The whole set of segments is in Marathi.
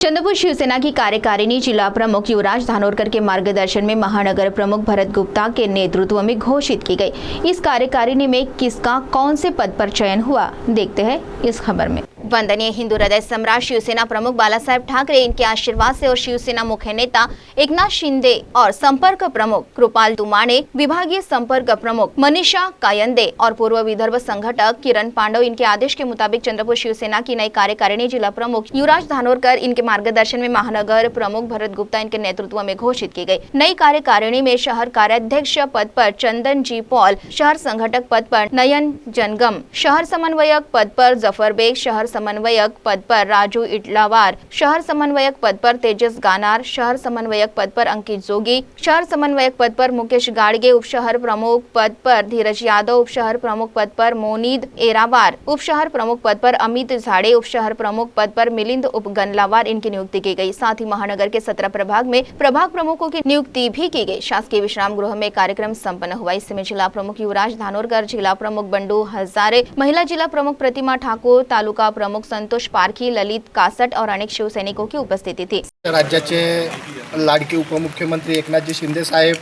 चंद्रपुर शिवसेना की कार्यकारिणी जिला प्रमुख युवराज धानोरकर के मार्गदर्शन में महानगर प्रमुख भरत गुप्ता के नेतृत्व में घोषित की गई। इस कार्यकारिणी में किसका कौन से पद पर चयन हुआ, देखते हैं इस खबर में। वंदनीय हिंदू हृदय सम्राट शिवसेना प्रमुख बालासाहेब ठाकरे, इनके आशीर्वाद से और शिवसेना मुख्य नेता एकनाथ शिंदे और संपर्क प्रमुख कृपाल तुमाने, विभागीय संपर्क प्रमुख मनीषा कायंदे और पूर्व विदर्भ संगठक किरण पांडव, इनके आदेश के मुताबिक चंद्रपुर शिवसेना की नई कार्यकारिणी जिला प्रमुख युवराज धानोरकर, इनके मार्गदर्शन में महानगर प्रमुख भरत गुप्ता, इनके नेतृत्व में घोषित की गई। नई कार्यकारिणी में शहर कार्याध्यक्ष पद पर चंदन जी पॉल, शहर संगठक पद पर नयन जनगम, शहर समन्वयक पद पर जफर बेग, शहर समन्वयक पद पर राजू इटलावार, शहर समन्वयक पद पर तेजस गानार, शहर समन्वयक पद पर अंकित जोगी, शहर समन्वयक पद पर मुकेश गाड़गे, उप शहर प्रमुख पद पर धीरज यादव, उप शहर प्रमुख पद पर मोनीद एरावार, उप शहर प्रमुख पद पर अमित झाड़े, उप शहर प्रमुख पद पर मिलिंद उपगनलावार, इनकी नियुक्ति की गई। साथ ही महानगर के 17 प्रभाग में प्रभाग प्रमुखों की नियुक्ति भी की गई। शासकीय विश्राम गृह में कार्यक्रम संपन्न हुआ। इसमें जिला प्रमुख युवराज धानोरकर, जिला प्रमुख बंडू हजारे, महिला जिला प्रमुख प्रतिमा ठाकुर, तालुका प्रमुख संतोष पारखी, ललित कासट और अनेक शिवसैनिकों की उपस्थिति थी। राज्याचे लाडके उपमुख्यमंत्री एकनाथजी शिंदे साहेब,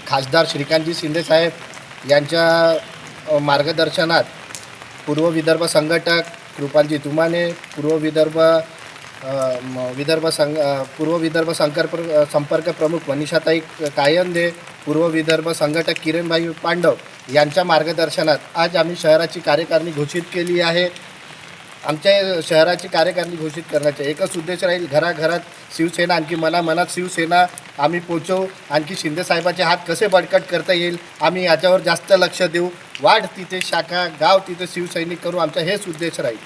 खासदार श्रीकांतजी शिंदे साहेब यांच्या मार्गदर्शनात पूर्व विदर्भ संघटक कृपालजी तुमाने, पूर्व विदर्भ संपर्क प्रमुख मनीषाताई कायंदे, पूर्व विदर्भ संघटक किरणभाई पांडव यांच्या मार्गदर्शनात आज आम्ही शहराची कार्यकारिणी घोषित केली आहे। आमच्या शहराची कार्यकारिणी घोषित करण्याचा एकच उद्देश राहील, घराघरात शिवसेना, आणखी मनामनात शिवसेना आम्ही पोचवू, आणखी शिंदे साहेबाचे हात कसे बळकट करता येईल आम्ही याच्यावर जास्त लक्ष देऊ। वार्ड तिथे शाखा, गाव तिथे शिवसैनिक करू, आमचा हेच उद्देश राहील।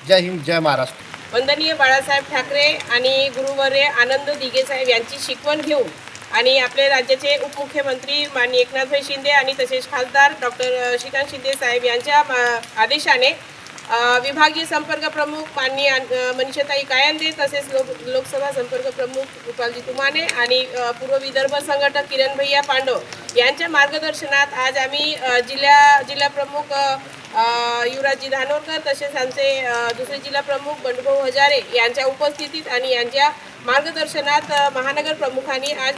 जय हिंद, जय महाराष्ट्र। वंदनीय बाळासाहेब ठाकरे आणि गुरुवर्य आनंद दिघे साहेब यांची शिकवण घेऊन आणि आपले राज्याचे उपमुख्यमंत्री माननीय एकनाथभाई शिंदे आणि तसेच खासदार डॉक्टर श्रीकांत शिंदे साहेब यांच्या आदेशाने विभागीय संपर्क प्रमुख माननीय मनीषाताई कायंदे, तसेच लोकसभा संपर्क प्रमुख कृपालजी तुमाने आणि पूर्व विदर्भ संघटक किरण भैया पांडव यांच्या मार्गदर्शनात आज आम्ही जिल्हा प्रमुख युवराजजी धानोरकर, तसेच आमचे दुसरे जिल्हा प्रमुख बंडूभाऊ हजारे यांच्या उपस्थितीत आणि यांच्या मार्गदर्शनात महानगर प्रमुखांनी आज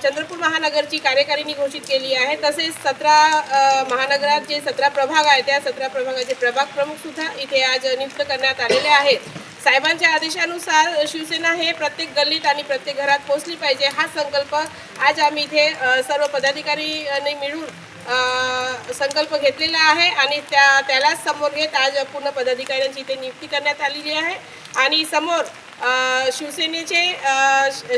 चंद्रपूर महानगरची कार्यकारिणी घोषित केली आहे। तसेच 17 महानगरात जे 17 प्रभाग आहेत त्या 17 प्रभागाचे प्रभाग प्रमुख सुद्धा इथे आज नियुक्त करण्यात आलेले आहेत। साहेबांच्या आदेशानुसार शिवसेना हे प्रत्येक गल्लीत आणि प्रत्येक घरात पोहोचली पाहिजे, हा संकल्प आज आम्ही इथे सर्व पदाधिकाऱ्यांनी मिळून संकल्प घेतलेला आहे आणि त्यालाच समोर घेत आज पूर्ण पदाधिकाऱ्यांची इथे नियुक्ती करण्यात आलेली आहे। आणि समोर शिवसेनेचे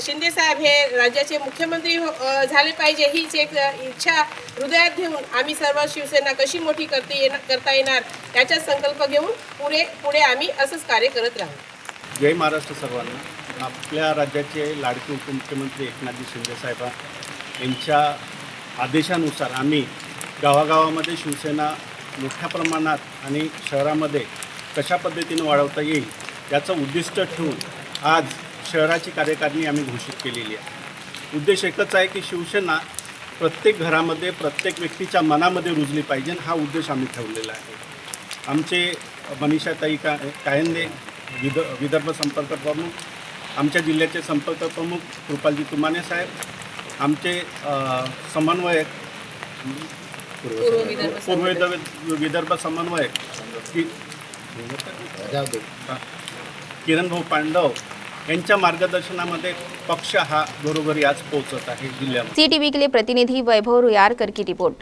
शिंदे साहेब हे राज्याचे मुख्यमंत्री झाले पाहिजे, हीच एक इच्छा हृदयात घेऊन आम्ही सर्व शिवसेना कशी मोठी करता येणार याचा संकल्प घेऊन पुढे आम्ही असंच कार्य करत राहू। जय महाराष्ट्र सर्वांना। आपल्या राज्याचे लाडके उपमुख्यमंत्री एकनाथजी शिंदे साहेब यांच्या आदेशानुसार आम्ही गावागावामध्ये शिवसेना मोठ्या प्रमाणात आणि शहरामध्ये कशा पद्धतीने वाढवता येईल याचं उद्दिष्ट ठेवून आज शहराची कार्यकारिणी आम्ही घोषित केलेली आहे। उद्देश एकच आहे की शिवसेना प्रत्येक घरामध्ये, प्रत्येक व्यक्तीच्या मनामध्ये रुजली पाहिजे, हा उद्देश आम्ही ठेवलेला आहे। आमचे मनीषाताई कायंदे विदर्भ संपर्क प्रमुख, आमच्या जिल्ह्याचे संपर्क प्रमुख कृपालजी तुमाने साहेब, आमचे समन्वयक पूर्व विदर्भ समन्वयक किरण भाऊ पांडव यांच्या मार्गदर्शनामध्ये पक्ष हा बरोबर आज पोहोचत आहे जिल्ह्यामध्ये। CTV के लिए प्रतिनिधि वैभव रुयारकर की रिपोर्ट।